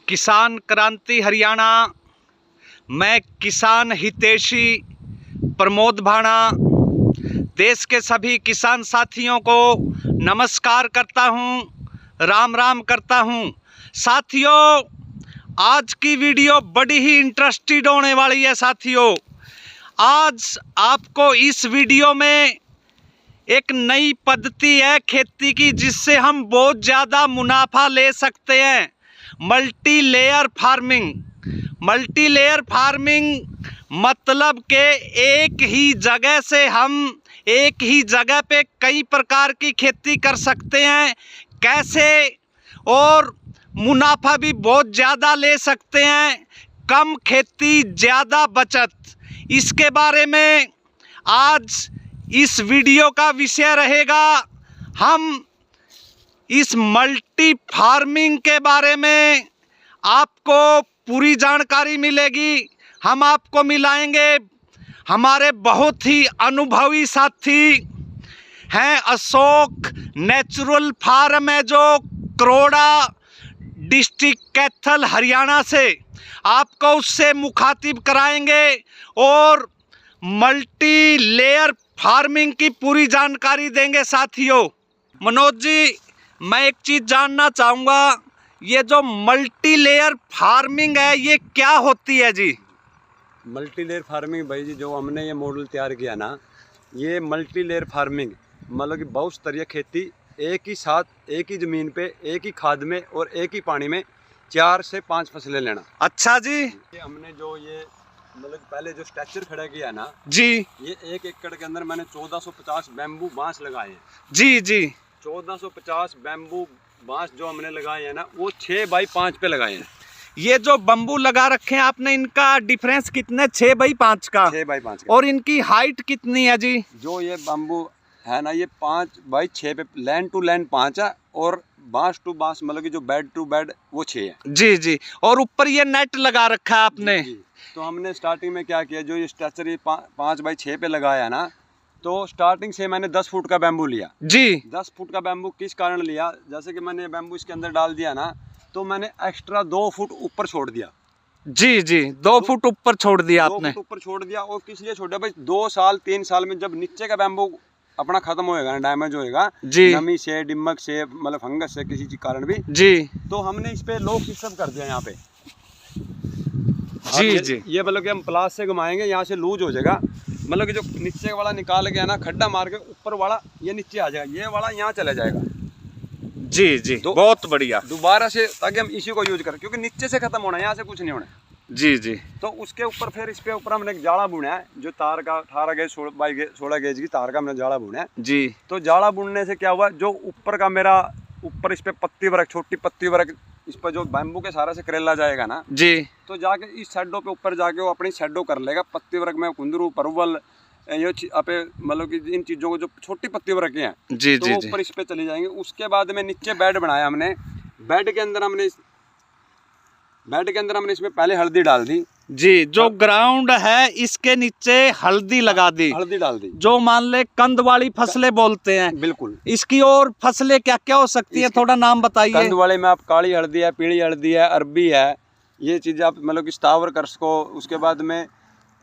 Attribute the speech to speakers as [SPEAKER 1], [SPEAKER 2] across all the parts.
[SPEAKER 1] किसान क्रांति हरियाणा। मैं किसान हितैषी प्रमोद भाणा देश के सभी किसान साथियों को नमस्कार करता हूं, राम राम करता हूं। साथियों, आज की वीडियो बड़ी ही इंटरेस्टेड होने वाली है। साथियों, आज आपको इस वीडियो में एक नई पद्धति है खेती की, जिससे हम बहुत ज़्यादा मुनाफा ले सकते हैं। मल्टी लेयर फार्मिंग मतलब के एक ही जगह से हम एक ही जगह पे कई प्रकार की खेती कर सकते हैं। कैसे, और मुनाफा भी बहुत ज़्यादा ले सकते हैं। कम खेती ज़्यादा बचत, इसके बारे में आज इस वीडियो का विषय रहेगा। हम इस मल्टी फार्मिंग के बारे में आपको पूरी जानकारी मिलेगी। हम आपको मिलाएंगे हमारे बहुत ही अनुभवी साथी हैं। अशोक नेचुरल फार्म है जो करोड़ा डिस्ट्रिक्ट कैथल हरियाणा से, आपको उससे मुखातिब कराएंगे और मल्टी लेयर फार्मिंग की पूरी जानकारी देंगे। साथियों, मनोज जी, मैं एक चीज़ जानना चाहूँगा, ये जो मल्टी लेयर फार्मिंग है ये क्या होती है जी?
[SPEAKER 2] मल्टी लेयर फार्मिंग भाई जी, जो हमने ये मॉडल तैयार किया ना, ये मल्टी लेयर फार्मिंग मतलब कि बहुत स्तरीय खेती, एक ही साथ एक ही ज़मीन पे एक ही खाद में और एक ही पानी में 4 से 5 फसलें लेना।
[SPEAKER 1] अच्छा जी।
[SPEAKER 2] ये हमने जो ये मतलब पहले जो स्ट्रक्चर खड़ा किया ना
[SPEAKER 1] जी,
[SPEAKER 2] ये 1 एकड़ के अंदर मैंने 1450 बैम्बू बांस लगाए हैं।
[SPEAKER 1] जी जी।
[SPEAKER 2] 1450 बैम्बू बांस जो हमने लगाए हैं ना, वो 6 बाई 5 पे लगाए हैं।
[SPEAKER 1] ये जो बम्बू लगा रखे हैं आपने, इनका डिफरेंस कितने? 6 बाई 5 का।
[SPEAKER 2] 6 बाई 5 का।
[SPEAKER 1] और इनकी हाइट कितनी है जी?
[SPEAKER 2] जो ये बम्बू है ना, ये 5 बाई 6 पे लैंड टू लैंड 5 है, और बांस टू बांस मतलब कि जो बेड टू बेड वो 6 है।
[SPEAKER 1] जी जी। और ऊपर ये नेट लगा रखा है आपने।
[SPEAKER 2] जी। तो हमने स्टार्टिंग में क्या किया, जो ये स्ट्रक्चर ये 5 बाई 6 पे लगाया ना, तो स्टार्टिंग से मैंने 10 फुट का बैम्बू लिया
[SPEAKER 1] जी।
[SPEAKER 2] 10 फुट का बैम्बू किस कारण लिया, जैसे कि मैंने बैम्बू इसके अंदर डाल दिया ना, तो मैंने एक्स्ट्रा 2 फुट ऊपर छोड़ दिया।
[SPEAKER 1] जी जी, 2 फुट ऊपर छोड़ दिया आपने।
[SPEAKER 2] 2 फुट ऊपर छोड़ दिया। और किस लिए छोड़ा भाई, 2 साल 3 साल में जब नीचे का बैम्बू अपना खत्म होएगा ना, डैमेज होएगा
[SPEAKER 1] जी,
[SPEAKER 2] नमी से, दिमक से, मतलब फंगस से, किसी चीज कारण भी
[SPEAKER 1] जी,
[SPEAKER 2] तो हमने इस पे लॉक सिस्टम कर दिया यहाँ पे।
[SPEAKER 1] जी जी।
[SPEAKER 2] ये मतलब कि हम प्लास से घुमाएंगे, यहाँ से लूज हो जाएगा, मतलब कि जो नीचे वाला निकाल के है ना, खड्डा मार के ऊपर वाला ये नीचे आ जाएगा, ये वाला यहाँ चला जाएगा।
[SPEAKER 1] जी जी, बहुत बढ़िया।
[SPEAKER 2] दोबारा से, ताकि हम इसी को यूज करें, क्योंकि नीचे से खत्म होना है, यहाँ से कुछ नहीं होना।
[SPEAKER 1] जी जी।
[SPEAKER 2] तो उसके ऊपर फिर इस पे ऊपर हमने एक जाड़ा बुना है, जो तार का 18 गेज 16 गेज की तार का हमने जाड़ा बुना है
[SPEAKER 1] जी।
[SPEAKER 2] तो जाड़ा बुनने से क्या हुआ, जो ऊपर का मेरा ऊपर इस पे पत्ती वर्क, छोटी पत्ती वर्क, इस पर जो बैम्बू के सहारे से करेला जाएगा ना
[SPEAKER 1] जी, तो
[SPEAKER 2] जाके इस शेडो पे ऊपर जाके वो अपनी शेडो कर लेगा। पत्ती वर्क में कुंदरू, परवल, ये अपे मतलब कि इन चीज़ों को जो छोटी पत्ती वर्क हैं
[SPEAKER 1] जी
[SPEAKER 2] तो
[SPEAKER 1] जी,
[SPEAKER 2] ऊपर इस पे चली जाएंगे। उसके बाद में नीचे बेड बनाया हमने। बेड के अंदर हमने इसमें पहले हल्दी डाल दी
[SPEAKER 1] जी। जो ग्राउंड है इसके नीचे हल्दी लगा दी,
[SPEAKER 2] हल्दी डाल दी,
[SPEAKER 1] जो मान ले कंद वाली फसलें बोलते हैं।
[SPEAKER 2] बिल्कुल।
[SPEAKER 1] इसकी और फसलें क्या क्या हो सकती है, थोड़ा नाम बताइए।
[SPEAKER 2] कंद वाले में आप काली हल्दी है, पीली हल्दी है, अरबी है, ये चीज़ आप मतलब कि स्थावर कर सको। उसके बाद में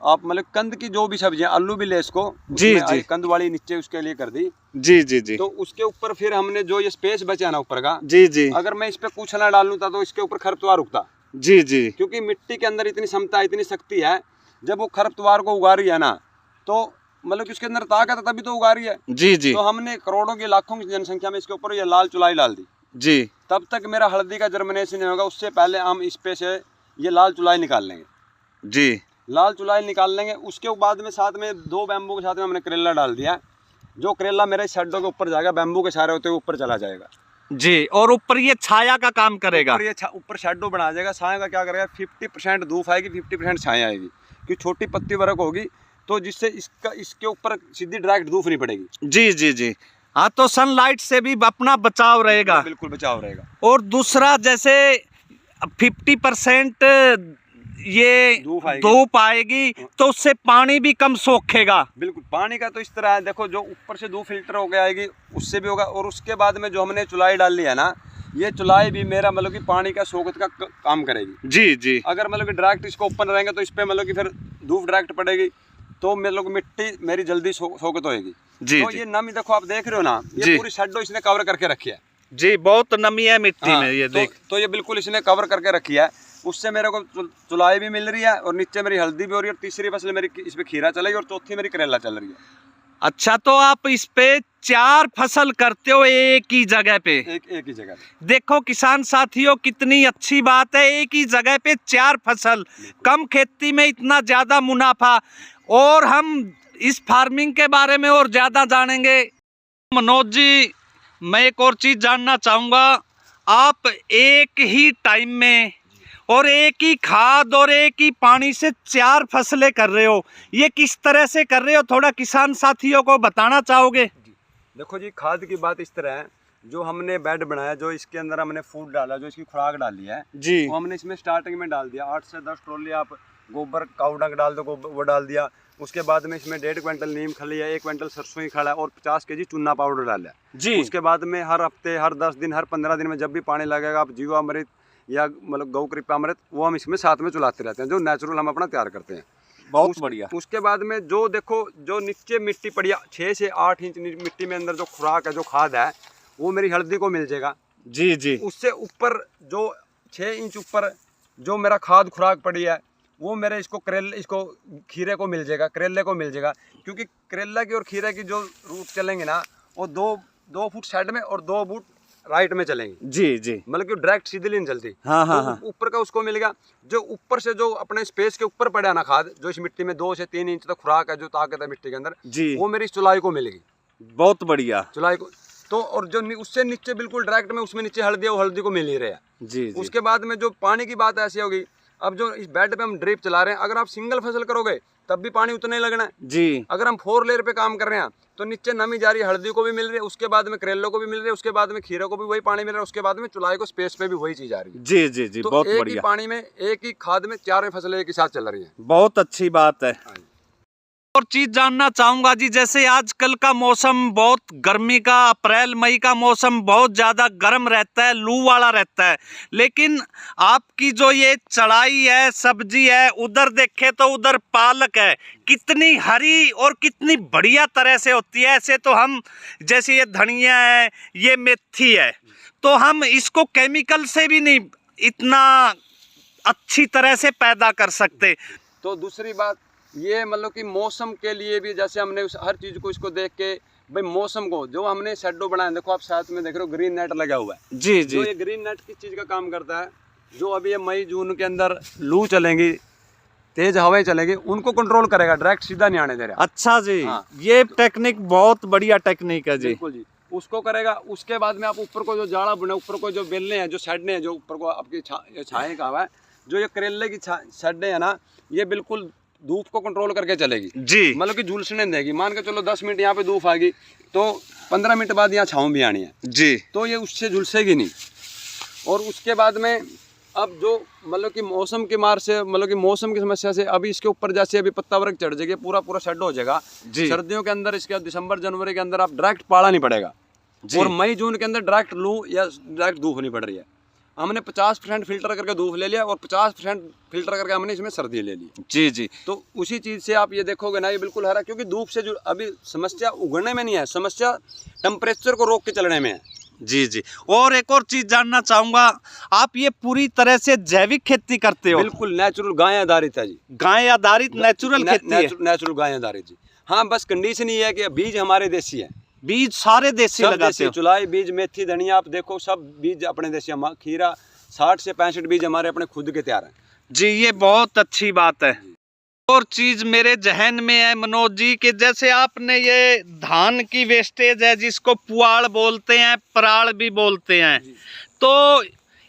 [SPEAKER 2] आप मतलब कंद की जो भी सब्जियां, आलू भी ले इसको।
[SPEAKER 1] जी जी।
[SPEAKER 2] कंद वाली नीचे उसके लिए कर दी।
[SPEAKER 1] जी जी जी।
[SPEAKER 2] तो उसके ऊपर फिर हमने जो ये स्पेस बचा ना ऊपर का,
[SPEAKER 1] जी जी,
[SPEAKER 2] अगर मैं इस पे कुछ ना डालूं था तो इसके ऊपर खरपतवार उगता।
[SPEAKER 1] जी जी।
[SPEAKER 2] क्योंकि मिट्टी के अंदर इतनी क्षमता, इतनी शक्ति है, जब वो खरपतवार को उगा रही है ना, तो मतलब कि उसके अंदर ताकत है, तभी तो उगा रही है।
[SPEAKER 1] जी जी।
[SPEAKER 2] तो हमने करोड़ों की, लाखों की जनसंख्या में इसके ऊपर ये लाल चुलाई डाल दी
[SPEAKER 1] जी।
[SPEAKER 2] तब तक मेरा हल्दी का जर्मिनेशन नहीं होगा। उससे पहले हम इस पे से ये लाल चुलाई निकाल लेंगे।
[SPEAKER 1] जी,
[SPEAKER 2] लाल चुलाई निकाल लेंगे। उसके बाद में साथ में 2 बैम्बू के साथ में हमने करेला डाल दिया। जो करेला मेरे शेडो के ऊपर जाएगा, बैम्बू के सहारे होते हुए ऊपर चला जाएगा
[SPEAKER 1] जी। और ऊपर ये छाया का काम करेगा।
[SPEAKER 2] ऊपर ये ऊपर शेडो बना जाएगा। छाया का क्या करेगा, 50% धूप आएगी, 50% छाया आएगी, क्योंकि छोटी पत्ती वर्क होगी, तो जिससे इसके ऊपर सीधी डायरेक्ट धूप नहीं पड़ेगी।
[SPEAKER 1] जी जी जी। हाँ, तो सनलाइट से भी अपना बचाव रहेगा।
[SPEAKER 2] बिल्कुल बचाव रहेगा।
[SPEAKER 1] और दूसरा, जैसे 50% ये धूप आएगी तो उससे पानी भी कम सोखेगा।
[SPEAKER 2] बिल्कुल, पानी का तो इस तरह है, देखो जो ऊपर से धूप फिल्टर होकर आएगी उससे भी होगा। और उसके बाद में जो हमने चुलाई डाल ली है ना, ये चुलाई भी मेरा मतलब कि पानी का सोखत का काम करेगी।
[SPEAKER 1] जी जी।
[SPEAKER 2] अगर मतलब कि डायरेक्ट इसको ओपन रहेंगे तो इस पे मतलब कि फिर धूप डायरेक्ट पड़ेगी तो मतलब मिट्टी मेरी जल्दी सोखत होएगी।
[SPEAKER 1] जी
[SPEAKER 2] तो
[SPEAKER 1] जी।
[SPEAKER 2] ये नमी देखो आप देख रहे हो ना,
[SPEAKER 1] जी।
[SPEAKER 2] ये पूरी शेडो इसने कवर करके रखी है।
[SPEAKER 1] जी, बहुत नमी है मिट्टी
[SPEAKER 2] हाँ,
[SPEAKER 1] में, ये देख।
[SPEAKER 2] तो ये बिल्कुल इसने कवर करके रखी है। उससे मेरे को चुलाई भी मिल रही है और नीचे मेरी हल्दी भी हो रही है, और तीसरी फसल मेरी इस पे खीरा चलेगी और चौथी मेरी करेला चल रही है।
[SPEAKER 1] अच्छा, तो आप इस पे 4 फसल करते हो एक ही जगह पे?
[SPEAKER 2] एक ही जगह पे।
[SPEAKER 1] देखो किसान साथियों, कितनी अच्छी बात है, एक ही जगह पे 4 फसल, कम खेती में इतना ज्यादा मुनाफा। और हम इस फार्मिंग के बारे में और ज्यादा जानेंगे। मनोज जी, मैं एक और चीज जानना चाहूंगा, आप एक ही टाइम में और एक ही खाद और एक ही पानी से 4 फसलें कर रहे हो, ये किस तरह से कर रहे हो, थोड़ा किसान साथियों को बताना चाहोगे?
[SPEAKER 2] देखो जी, खाद की बात इस तरह है, जो हमने बेड बनाया, जो इसके अंदर हमने फूड डाला, जो इसकी खुराक डाली है
[SPEAKER 1] जी,
[SPEAKER 2] वो हमने इसमें स्टार्टिंग में डाल दिया। 8 से 10 ट्रॉली आप गोबर काऊ डंग डाल दो, वो डाल दिया। उसके बाद में इसमें 1.5 क्विंटल नीम खली है, 1 क्विंटल सरसों ही खड़ा है और 50 kg चूना पाउडर डाला है
[SPEAKER 1] जी।
[SPEAKER 2] उसके बाद में हर हफ्ते, हर 10 दिन, हर 15 दिन में जब भी पानी लगेगा, आप जीवामृत या मतलब गौ कृपामृत वो हम इसमें साथ में चलाते रहते हैं, जो नेचुरल हम अपना तैयार करते हैं।
[SPEAKER 1] बहुत बढ़िया।
[SPEAKER 2] उसके बाद में जो देखो, जो नीचे मिट्टी पड़ी है 6 से 8 इंच मिट्टी में अंदर जो खुराक है, जो खाद है, वो मेरी हल्दी को मिल जाएगा।
[SPEAKER 1] जी जी।
[SPEAKER 2] उससे ऊपर जो 6 इंच ऊपर जो मेरा खाद खुराक पड़ी है, वो मेरे इसको खीरे को मिल जाएगा, करेले को मिल जाएगा। क्योंकि करेला की और खीरे की जो रूट चलेंगे ना, वो 2 फुट साइड में और 2 फुट राइट में चलेंगे।
[SPEAKER 1] जी जी।
[SPEAKER 2] मतलब कि डायरेक्ट सीधी नहीं चलती।
[SPEAKER 1] हाँ हाँ
[SPEAKER 2] तो
[SPEAKER 1] हाँ।
[SPEAKER 2] ऊपर का उसको मिलेगा, जो ऊपर से जो अपने स्पेस के ऊपर पड़ा ना खाद, जो इस मिट्टी में 2 से 3 इंच तक खुराक है, जो ताकत है मिट्टी के अंदर,
[SPEAKER 1] जी,
[SPEAKER 2] वो मेरी चुलाई को मिलेगी।
[SPEAKER 1] बहुत बढ़िया।
[SPEAKER 2] चुलाई को तो, और जो उससे नीचे बिल्कुल डायरेक्ट में उसमें नीचे हल्दी है, वो हल्दी को मिल ही रहा है।
[SPEAKER 1] जी जी।
[SPEAKER 2] उसके बाद में जो पानी की बात ऐसी होगी, अब जो इस बेड पे हम ड्रिप चला रहे हैं, अगर आप सिंगल फसल करोगे तब भी पानी उतना ही लगना है।
[SPEAKER 1] जी।
[SPEAKER 2] अगर हम 4 लेयर पे काम कर रहे हैं तो नीचे नमी जा रही है, हल्दी को भी मिल रही है, उसके बाद में करेलों को भी मिल रही है, उसके बाद में खीरे को भी वही पानी मिल रहा है, उसके बाद में चुलाई को स्पेस पे भी वही चीज आ रही है।
[SPEAKER 1] जी जी जी,
[SPEAKER 2] तो
[SPEAKER 1] बहुत
[SPEAKER 2] एक
[SPEAKER 1] बढ़िया।
[SPEAKER 2] ही पानी में, एक ही खाद में 4 फसलें एक ही साथ चल रही है।
[SPEAKER 1] बहुत अच्छी बात है। और चीज जानना चाहूंगा जी, जैसे आजकल का मौसम बहुत गर्मी का, अप्रैल मई का मौसम बहुत ज्यादा गर्म रहता है, लू वाला रहता है, लेकिन आपकी जो ये चढ़ाई है, सब्जी है, उधर देखे तो उधर पालक है, कितनी हरी और कितनी बढ़िया तरह से होती है। ऐसे तो हम, जैसे ये धनिया है, ये मेथी है, तो हम इसको केमिकल से भी नहीं इतना अच्छी तरह से पैदा कर सकते।
[SPEAKER 2] तो दूसरी बात ये, मतलब कि मौसम के लिए भी, जैसे हमने हर चीज़ को इसको देख के भाई मौसम को, जो हमने शेडो बनाया, देखो आप साथ में देख रहे हो ग्रीन नेट लगा हुआ है।
[SPEAKER 1] जी जी।
[SPEAKER 2] जो ये ग्रीन नेट किस चीज़ का काम करता है, जो अभी ये मई जून के अंदर लू चलेंगी, तेज हवाएं चलेंगी, उनको कंट्रोल करेगा, डायरेक्ट सीधा नहीं आने दे रहा।
[SPEAKER 1] अच्छा जी।
[SPEAKER 2] हाँ।
[SPEAKER 1] ये टेक्निक बहुत बढ़िया टेक्निक है जी।
[SPEAKER 2] बिल्कुल जी, उसको करेगा। उसके बाद में आप ऊपर को जो जाड़ा बुने, ऊपर को जो बेलने हैं, जो शेडने हैं, जो ऊपर को आपकी छाए का हुआ है, जो ये करेले की शेडे है ना, ये बिल्कुल धूप को कंट्रोल करके चलेगी
[SPEAKER 1] जी।
[SPEAKER 2] मतलब कि झुलसने देगी। मान के चलो 10 मिनट यहाँ पे धूप आ गई तो 15 मिनट बाद यहाँ छाँव भी आनी है
[SPEAKER 1] जी,
[SPEAKER 2] तो ये उससे झुलसेगी नहीं। और उसके बाद में अब जो मतलब कि मौसम की मार से, मतलब कि मौसम की समस्या से, अभी इसके ऊपर जैसे अभी पत्ता वर्ग चढ़ जाएगी, पूरा शेड हो जाएगा
[SPEAKER 1] जी।
[SPEAKER 2] सर्दियों के अंदर, इसके दिसंबर जनवरी के अंदर आप डायरेक्ट पाला नहीं पड़ेगा। और मई जून के अंदर डायरेक्ट लू या डायरेक्ट धूप नहीं पड़ रही है। हमने 50% फिल्टर करके धूप ले लिया और 50% फिल्टर करके हमने इसमें सर्दी ले ली।
[SPEAKER 1] जी जी।
[SPEAKER 2] तो उसी चीज़ से आप ये देखोगे ना, ये बिल्कुल हरा, क्योंकि धूप से जो अभी समस्या उगड़ने में नहीं है, समस्या टेम्परेचर को रोक के चलने में है।
[SPEAKER 1] जी जी। और एक और चीज जानना चाहूंगा, आप ये पूरी तरह से जैविक खेती करते हो?
[SPEAKER 2] बिल्कुल नेचुरल, गाय आधारित है जी।
[SPEAKER 1] गाय आधारित नेचुरल खेती है?
[SPEAKER 2] नेचुरल गाय आधारित जी। हाँ, बस कंडीशन ये है कि बीज हमारे देसी है।
[SPEAKER 1] बीज सारे देसी लगाते हो?
[SPEAKER 2] चुलाई बीज, मेथी, धनिया, आप देखो सब बीज अपने देसी। खीरा 60 से 65 बीज हमारे अपने खुद के तैयार हैं
[SPEAKER 1] जी। ये बहुत अच्छी बात है। और चीज मेरे जहन में है मनोज जी, कि जैसे आपने ये धान की वेस्टेज है, जिसको पुआल बोलते हैं, पराल भी बोलते हैं, तो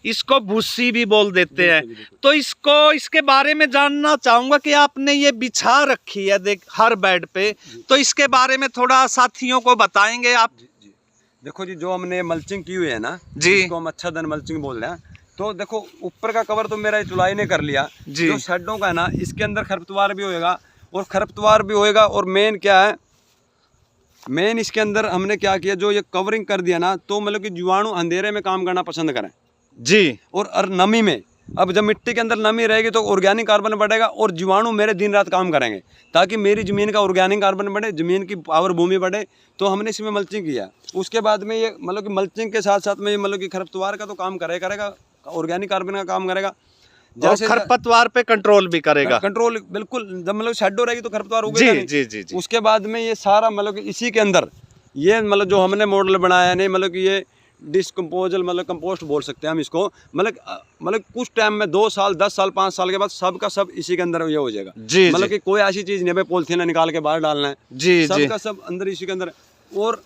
[SPEAKER 1] इसको भूसी भी बोल देते हैं, तो इसके बारे में जानना चाहूंगा कि आपने ये बिछा रखी है देख हर बेड पे, तो इसके बारे में थोड़ा साथियों को बताएंगे आप?
[SPEAKER 2] जी। देखो जी, जो हमने मल्चिंग की हुई है ना
[SPEAKER 1] जी,
[SPEAKER 2] इसको हम आच्छादन मल्चिंग बोल रहे हैं। तो देखो ऊपर का कवर तो मेरा चुलाई ने कर लिया
[SPEAKER 1] जी।
[SPEAKER 2] जो शेडों का है ना, इसके अंदर खरपतवार भी होएगा, और खरपतवार भी होएगा, और मेन क्या है, मेन इसके अंदर हमने क्या किया, जो ये कवरिंग कर दिया ना, तो मतलब कि जीवाणु अंधेरे में काम करना पसंद करें
[SPEAKER 1] जी।
[SPEAKER 2] और नमी में। अब जब मिट्टी के अंदर नमी रहेगी तो ऑर्गेनिक कार्बन बढ़ेगा और जीवाणु मेरे दिन रात काम करेंगे, ताकि मेरी ज़मीन का ऑर्गेनिक कार्बन बढ़े, ज़मीन की पावर भूमि बढ़े। तो हमने इसमें मल्चिंग किया। उसके बाद में ये मतलब कि मल्चिंग के साथ साथ में ये मतलब कि खरपतवार का तो काम करेगा, ऑर्गेनिक कार्बन का काम करेगा,
[SPEAKER 1] और खरपतवार पे कंट्रोल भी करेगा।
[SPEAKER 2] कंट्रोल बिल्कुल। जब मतलब शेडो रहेगी तो खरपतवार
[SPEAKER 1] जी
[SPEAKER 2] उगेगा नहीं।
[SPEAKER 1] जी जी जी।
[SPEAKER 2] उसके बाद में ये सारा मतलब कि इसी के अंदर ये मतलब जो हमने मॉडल बनाया नहीं, मतलब कि ये डिस्कम्पोजल मतलब कंपोस्ट बोल सकते हैं हम इसको। मतलब कुछ टाइम में 2 साल 10 साल 5 साल के बाद सब का सब इसी के अंदर ये हो जाएगा।
[SPEAKER 1] जी
[SPEAKER 2] मतलब कि कोई ऐसी चीज़ नहीं है पॉलिथीन निकाल के बाहर डालना है।
[SPEAKER 1] जी
[SPEAKER 2] सब
[SPEAKER 1] जी
[SPEAKER 2] का सब अंदर इसी के अंदर। और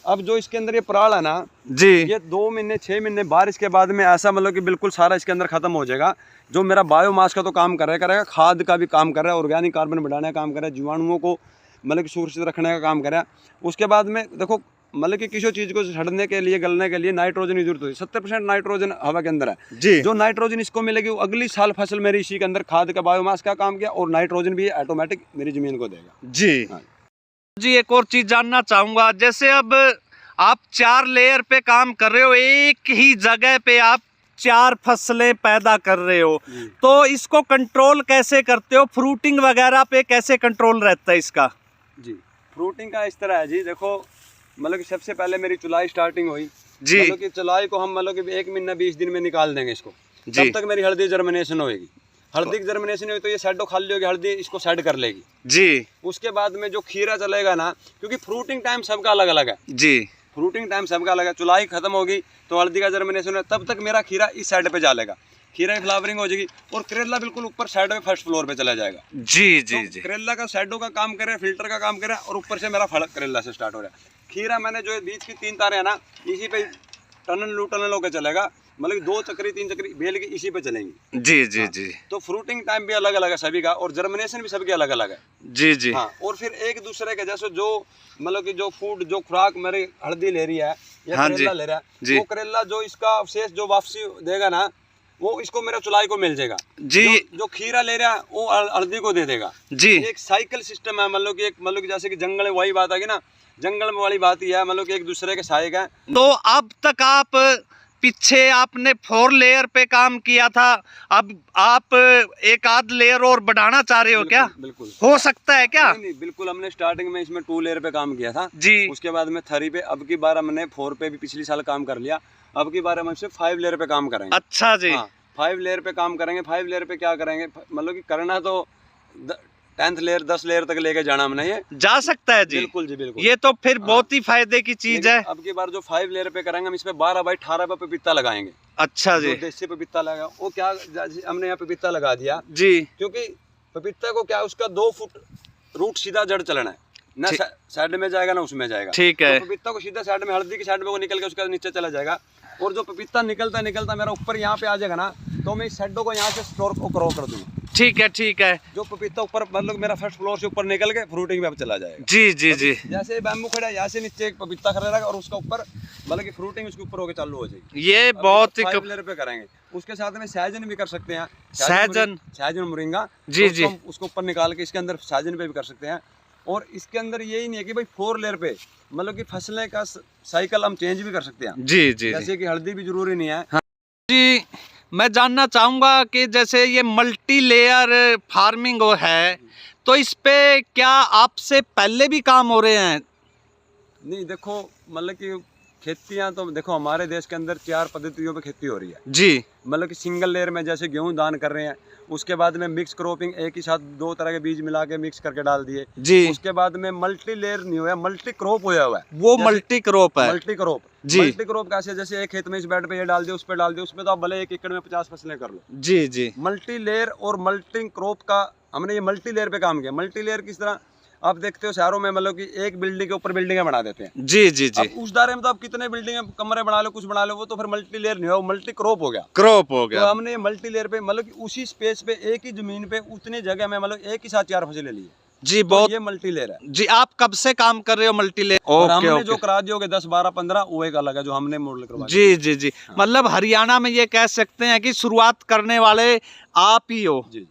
[SPEAKER 2] अब जो इसके अंदर ये पराल है ना
[SPEAKER 1] जी,
[SPEAKER 2] ये 2 महीने 6 महीने बारिश के बाद में ऐसा मतलब कि बिल्कुल सारा इसके अंदर खत्म हो जाएगा। जो मेरा बायोमास का तो काम करेगा, खाद का भी काम कर रहा है, ऑर्गेनिक कार्बन बढ़ाने का काम कर रहा है, जीवाणुओं को मतलब कि सुरक्षित रखने का काम कर रहा है। उसके बाद में देखो मतलब कि किसी चीज़ को सड़ने के लिए गलने के लिए नाइट्रोजन की जरूरत होती है। 70% नाइट्रोजन हवा के अंदर है
[SPEAKER 1] जी।
[SPEAKER 2] जो नाइट्रोजन इसको मिलेगी वो अगली साल फसल मेरी इसी के अंदर खाद का बायोमास का काम किया और नाइट्रोजन भी ऑटोमेटिक मेरी ज़मीन को देगा।
[SPEAKER 1] जी
[SPEAKER 2] हाँ।
[SPEAKER 1] जी, एक और चीज जानना चाहूंगा, जैसे अब आप 4 लेयर पे काम कर रहे हो, एक ही जगह पे आप 4 फसलें पैदा कर रहे हो, तो इसको कंट्रोल कैसे करते हो? फ्रूटिंग वगैरह पे कैसे कंट्रोल रहता है इसका?
[SPEAKER 2] जी, फ्रूटिंग का इस तरह है जी, देखो मतलब कि सबसे पहले मेरी चुलाई स्टार्टिंग हुई
[SPEAKER 1] जी।
[SPEAKER 2] मतलब कि चुलाई को हम मतलब कि 1 महीना 20 दिन में निकाल देंगे इसको।
[SPEAKER 1] जी।
[SPEAKER 2] तब तक मेरी हल्दी जर्मिनेशन होएगी। हल्दी की जर्मिनेशन हुई तो ये सेडो खाली होगी, हल्दी इसको सेड कर लेगी
[SPEAKER 1] जी
[SPEAKER 2] उसके बाद में जो खीरा चलेगा ना, क्योंकि फ्रूटिंग टाइम सबका अलग अलग है।
[SPEAKER 1] जी।
[SPEAKER 2] फ्रूटिंग टाइम सबका अलग है। चुलाई खत्म होगी तो हल्दी का जर्मिनेशन है, तब तक मेरा खीरा इस साइड पे जालेगा, खीरा की फ्लावरिंग हो जाएगी और करेला बिल्कुल ऊपर साइड में फर्स्ट फ्लोर पे चला जाएगा।
[SPEAKER 1] जी जी जी।
[SPEAKER 2] करेला का साइडों का काम करे, फिल्टर का काम करे और ऊपर से मेरा फल करेला से स्टार्ट हो रहा है। खीरा मैंने जो बीच की 3 तारें है ना, इसी पे टनल होकर चलेगा, मतलब 2 चक्री 3 चक्री बेल की इसी पे चलेंगी।
[SPEAKER 1] जी जी जी।
[SPEAKER 2] तो फ्रूटिंग टाइम भी अलग अलग है सभी का और जर्मिनेशन भी सबके अलग अलग है।
[SPEAKER 1] जी जी।
[SPEAKER 2] हाँ, और फिर एक दूसरे के जैसे जो मतलब कि जो फूड जो खुराक मेरी हल्दी ले रही है या
[SPEAKER 1] हाँ
[SPEAKER 2] करेला
[SPEAKER 1] जी,
[SPEAKER 2] ले रहा
[SPEAKER 1] जी।
[SPEAKER 2] है, वो करेला जो इसका अवशेष जो वापसी देगा ना, वो इसको मेरा चुलाई को मिल जाएगा।
[SPEAKER 1] जी।
[SPEAKER 2] जो खीरा ले रहा है वो हल्दी को दे देगा।
[SPEAKER 1] जी।
[SPEAKER 2] एक साइकिल सिस्टम है, मतलब कि एक मतलब कि जैसे कि जंगल में वही बात आ गई ना, जंगल में वाली बात ही है, मतलब कि एक दूसरे के सहायक है।
[SPEAKER 1] तो अब तक आप पीछे आपने 4 लेयर पे काम किया था, अब आप एक आध लेयर और बढ़ाना चाह रहे हो क्या?
[SPEAKER 2] बिल्कुल
[SPEAKER 1] हो सकता है क्या?
[SPEAKER 2] नहीं, बिल्कुल। हमने स्टार्टिंग में इसमें 2 लेयर पे काम किया था
[SPEAKER 1] जी।
[SPEAKER 2] उसके बाद में 3 पे, अब की बार हमने 4 पे भी पिछली साल काम कर लिया। अब की बार हम सिर्फ 5 लेयर पे काम करेंगे।
[SPEAKER 1] अच्छा जी।
[SPEAKER 2] हाँ, 5 लेयर पे काम करेंगे। 5 लेयर पे क्या करेंगे, मतलब कि करना तो 10th लेयर 10 लेयर तक लेके जाना हमने, ये
[SPEAKER 1] जा सकता है जी।
[SPEAKER 2] बिल्कुल जी, बिल्कुल।
[SPEAKER 1] ये तो फिर बहुत ही फायदे की चीज है।
[SPEAKER 2] अब की बार जो 5 लेयर पे करेंगे हम इसमें 12 बाई 18 पे पपीता लगाएंगे।
[SPEAKER 1] अच्छा जी।
[SPEAKER 2] जो देसी पपीता लगा वो क्या, हमने यहाँ पपीता लगा दिया
[SPEAKER 1] जी।
[SPEAKER 2] क्योंकि पपीता को क्या उसका 2 फुट रूट सीधा जड़ चलना है ना, साइड में जाएगा ना उसमें जाएगा।
[SPEAKER 1] ठीक है।
[SPEAKER 2] तो पपीता को सीधा साइड में, हल्दी की साइड में वो निकल के उसका नीचे चला जाएगा और जो पपीता निकलता निकलता मेरा ऊपर यहाँ पे आ जाएगा ना, तो मैं इस साइडों को यहाँ से स्टोर को क्रॉस कर दूंगा।
[SPEAKER 1] ठीक है ठीक है।
[SPEAKER 2] जो पपीता ऊपर मतलब मेरा फर्स्ट फ्लोर से ऊपर निकल के फ्रूटिंग में चला जाएगा।
[SPEAKER 1] जी जी जी।
[SPEAKER 2] जैसे बैम्बू खड़ा है, यहाँ से नीचे एक पपीता खड़ा रहेगा और उसका ऊपर मतलब कि फ्रूटिंग उसके ऊपर होकर चालू हो जाएगी।
[SPEAKER 1] ये बहुत ही
[SPEAKER 2] 5 लेयर पे करेंगे। उसके साथ में सहजन भी कर सकते हैं, सहजन मुरिंगा।
[SPEAKER 1] जी जी।
[SPEAKER 2] उसको ऊपर निकाल के इसके अंदर सहजन पे भी कर सकते हैं। और इसके अंदर यही नहीं है कि भाई 4 लेयर पे मतलब कि फसलें का साइकिल हम चेंज भी कर सकते हैं।
[SPEAKER 1] जी जी।
[SPEAKER 2] जैसे कि हल्दी भी जरूरी नहीं है।
[SPEAKER 1] जी, मैं जानना चाहूँगा कि जैसे ये मल्टी लेयर फार्मिंग है, तो इस पे क्या आपसे पहले भी काम हो रहे हैं?
[SPEAKER 2] नहीं, देखो मतलब कि खेतियाँ तो देखो हमारे देश के अंदर 4 पद्धतियों पे खेती हो रही है
[SPEAKER 1] जी।
[SPEAKER 2] मतलब कि सिंगल लेयर में जैसे गेहूं दान कर रहे हैं, उसके बाद में मिक्स क्रॉपिंग, एक ही साथ 2 तरह के बीज मिला के मिक्स करके डाल दिए
[SPEAKER 1] जी।
[SPEAKER 2] उसके बाद में मल्टी लेयर नहीं हुआ, मल्टी क्रॉप होया हुआ है।
[SPEAKER 1] वो मल्टी क्रॉप है।
[SPEAKER 2] मल्टी क्रॉप
[SPEAKER 1] जी।
[SPEAKER 2] मल्टी क्रॉप कैसे, जैसे एक खेत में इस बेड पे ये डाल दिया, उस पे डाल दिया, उसमें तो आप भले 1 एकड़ में 50 फसलें कर लो।
[SPEAKER 1] जी जी।
[SPEAKER 2] मल्टी लेयर और मल्टी क्रॉप का हमने ये मल्टी लेयर पे काम किया। मल्टी लेयर किस तरह, आप देखते हो शहरों में मतलब कि एक बिल्डिंग के ऊपर बिल्डिंगें बना देते हैं।
[SPEAKER 1] जी जी जी।
[SPEAKER 2] अब उस दायरे में तो आप कितने बिल्डिंग कमरे बना लो, कुछ बना लो, वो तो फिर मल्टी लेयर नहीं हुआ, वो मल्टी क्रॉप हो गया।
[SPEAKER 1] क्रॉप हो गया।
[SPEAKER 2] तो हमने मल्टी लेयर पे मतलब कि उसी स्पेस पे एक ही जमीन पे उतनी जगह में मतलब एक ही साथ 4 फसलें ली है।
[SPEAKER 1] जी,
[SPEAKER 2] तो
[SPEAKER 1] बहुत।
[SPEAKER 2] ये मल्टी लेयर है
[SPEAKER 1] जी, आप कब से काम कर रहे हो मल्टी लेयर?
[SPEAKER 2] और हमने जो करा दिए 10 12 15 वो एक अलग है जो हमने मॉडल करवा दिया।
[SPEAKER 1] जी जी जी। मतलब हरियाणा में ये कह सकते हैं कि शुरुआत करने वाले आप ही हो।
[SPEAKER 2] जी।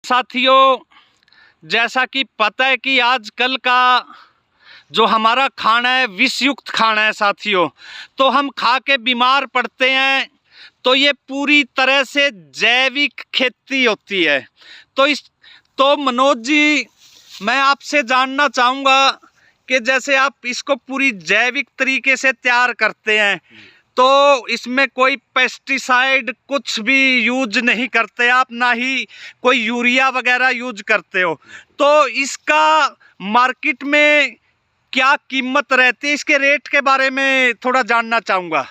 [SPEAKER 1] साथियों, जैसा कि पता है कि आजकल का जो हमारा खाना है विषयुक्त खाना है साथियों, तो हम खा के बीमार पड़ते हैं। तो ये पूरी तरह से जैविक खेती होती है। तो मनोज जी, मैं आपसे जानना चाहूँगा कि जैसे आप इसको पूरी जैविक तरीके से तैयार करते हैं, तो इसमें कोई पेस्टिसाइड कुछ भी यूज नहीं करते आप, ना ही कोई यूरिया वगैरह यूज करते हो। तो इसका मार्केट में क्या कीमत रहती है, इसके रेट के बारे में थोड़ा जानना चाहूँगा।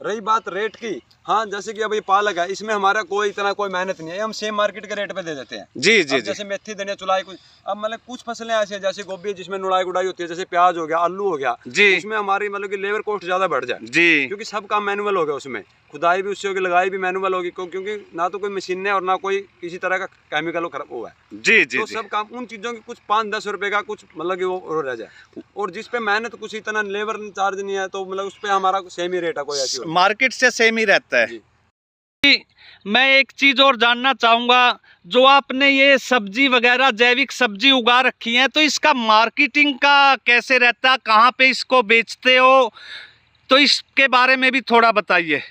[SPEAKER 2] रही बात रेट की, हाँ जैसे कि अब ये पालक है, इसमें हमारा कोई इतना कोई मेहनत नहीं है, हम सेम मार्केट के रेट पे दे देते हैं।
[SPEAKER 1] जी जी जी।
[SPEAKER 2] जैसे मेथी धनिया चुलाई कुछ, अब मतलब कुछ फसलें ऐसी हैं जैसे गोभी जिसमें नुड़ाई गुड़ाई होती है, जैसे प्याज हो गया, आलू हो गया जी, उसमें हमारी मतलब कि लेबर कॉस्ट ज्यादा बढ़ जाए जी, क्योंकि सब काम मैनुअल हो गया, उसमें खुदाई भी उससे होगी, लगाई भी मैनुअल होगी, क्योंकि ना तो कोई मशीन है और ना कोई किसी तरह का केमिकल हुआ है जी जी। तो सब काम उन चीजों की कुछ 5-10 रुपए का कुछ मतलब कि वो रह जाए, और जिस पे मेहनत कुछ इतना लेबर चार्ज नहीं है, तो मतलब उस पे हमारा सेम ही रेट है, कोई ऐसी
[SPEAKER 1] मार्केट से सेम ही रहता है। मैं एक चीज और जानना चाहूंगा, जो आपने ये सब्जी वगैरह जैविक सब्जी उगा रखी है, तो इसका मार्केटिंग का कैसे रहता है, कहाँ पे इसको बेचते हो, तो इसके बारे में भी थोड़ा बताइए।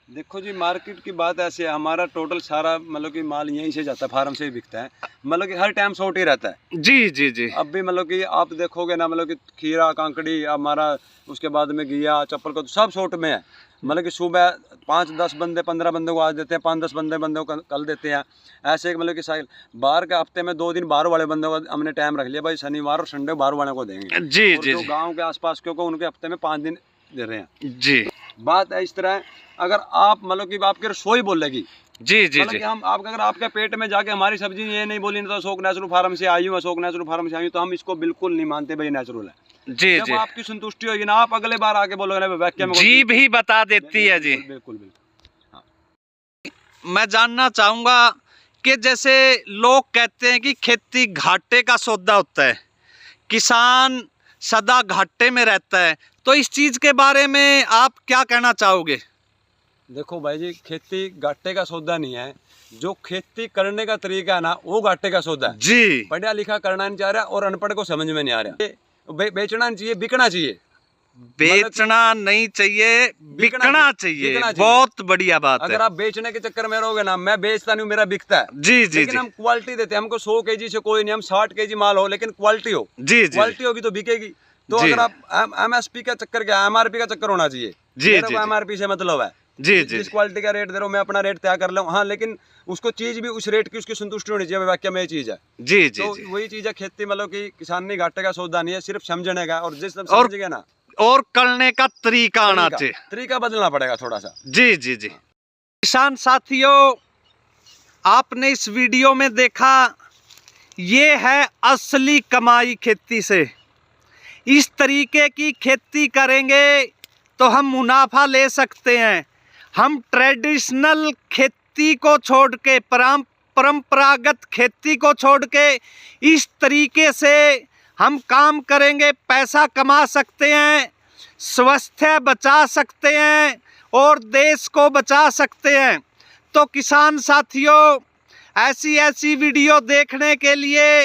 [SPEAKER 2] देखो जी, मार्केट की बात ऐसे है, हमारा टोटल सारा मतलब कि माल यहीं से जाता है, फार्म से ही बिकता है, मतलब कि हर टाइम शॉर्ट ही रहता है जी जी जी। अब भी मतलब कि आप देखोगे ना, मतलब कि खीरा कांकड़ी हमारा, उसके बाद में घिया चप्पल को सब शॉर्ट में है, मतलब कि सुबह 5-10 बंदे 15 बंदे को आज देते हैं, 5-10 बंदे को कल देते हैं, ऐसे मतलब कि साइकिल बाहर के हफ्ते में 2 दिन बाहर वाले बंदों को हमने टाइम रख लिया, भाई शनिवार और संडे बाहर वाले को देंगे जी जी। जो गाँव के आसपास के को उनके हफ्ते में 5 दिन दे रहे हैं जी। बात है इस तरह है, अगर आप मतलब कि आपकी रसोई बोलेगी जी जी जी, हम आप अगर आपके पेट में जाके हमारी सब्जी ये नहीं बोली तो अशोक नेचुरल फार्म से आई हूँ, अशोक नेचुरल फार्म से आई हूँ, तो हम इसको बिल्कुल नहीं मानते भाई नेचुरल है जी जब जी। आपकी संतुष्टि होगी ना, आप अगले बार आके बोलोगे ना वाक्य में जी भी बता देती है जी। बिल्कुल बिल्कुल।
[SPEAKER 1] मैं जानना चाहूँगा कि जैसे लोग कहते हैं कि खेती घाटे का सौदा होता है, किसान सदा घाटे में रहता है, तो इस चीज़ के बारे में आप क्या कहना चाहोगे।
[SPEAKER 2] देखो भाई जी, खेती घाटे का सौदा नहीं है, जो खेती करने का तरीका है ना, वो घाटे का सौदा है जी। पढ़ा लिखा करना नहीं चाह रहा और अनपढ़ को समझ में नहीं आ रहा, बेचना नहीं चाहिए, बिकना चाहिए,
[SPEAKER 1] बेचना नहीं चाहिए, बिकना चाहिए, बहुत बढ़िया बात है।
[SPEAKER 2] अगर आप बेचने के चक्कर में रहोगे ना, मैं बेचता नहीं, मेरा बिकता है जी जी, लेकिन हम क्वालिटी देते हैं, हमको 100 केजी से कोई नहीं, हम 60 केजी माल हो लेकिन क्वालिटी हो जी, क्वालिटी होगी तो बिकेगी। तो अगर आप MSP का चक्कर, क्या MRP का चक्कर होना चाहिए जी जी, MRP से मतलब है जी जी, जिस क्वालिटी का रेट दे रहा हूँ मैं अपना रेट तय कर लूँ, हाँ, लेकिन उसको चीज भी उस रेट की उसकी संतुष्टि होनी चाहिए, वाक्य में ये चीज है जी जी। तो वही चीज है खेती, मतलब कि किसान ने घाटे का सौदा नहीं है, सिर्फ समझने का, और जिस समझ गया ना
[SPEAKER 1] और करने का तरीका आना चाहिए,
[SPEAKER 2] तरीका बदलना पड़ेगा थोड़ा सा
[SPEAKER 1] जी जी जी। किसान साथियों, आपने इस वीडियो में देखा, ये है असली कमाई खेती से। इस तरीके की खेती करेंगे तो हम मुनाफा ले सकते हैं। हम ट्रेडिशनल खेती को छोड़ के, परंपरागत खेती को छोड़ के इस तरीके से हम काम करेंगे, पैसा कमा सकते हैं, स्वास्थ्य बचा सकते हैं और देश को बचा सकते हैं। तो किसान साथियों, ऐसी वीडियो देखने के लिए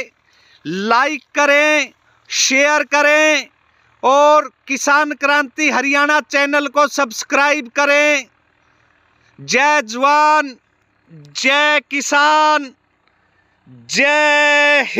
[SPEAKER 1] लाइक करें, शेयर करें और किसान क्रांति हरियाणा चैनल को सब्सक्राइब करें। जय जवान, जय किसान, जय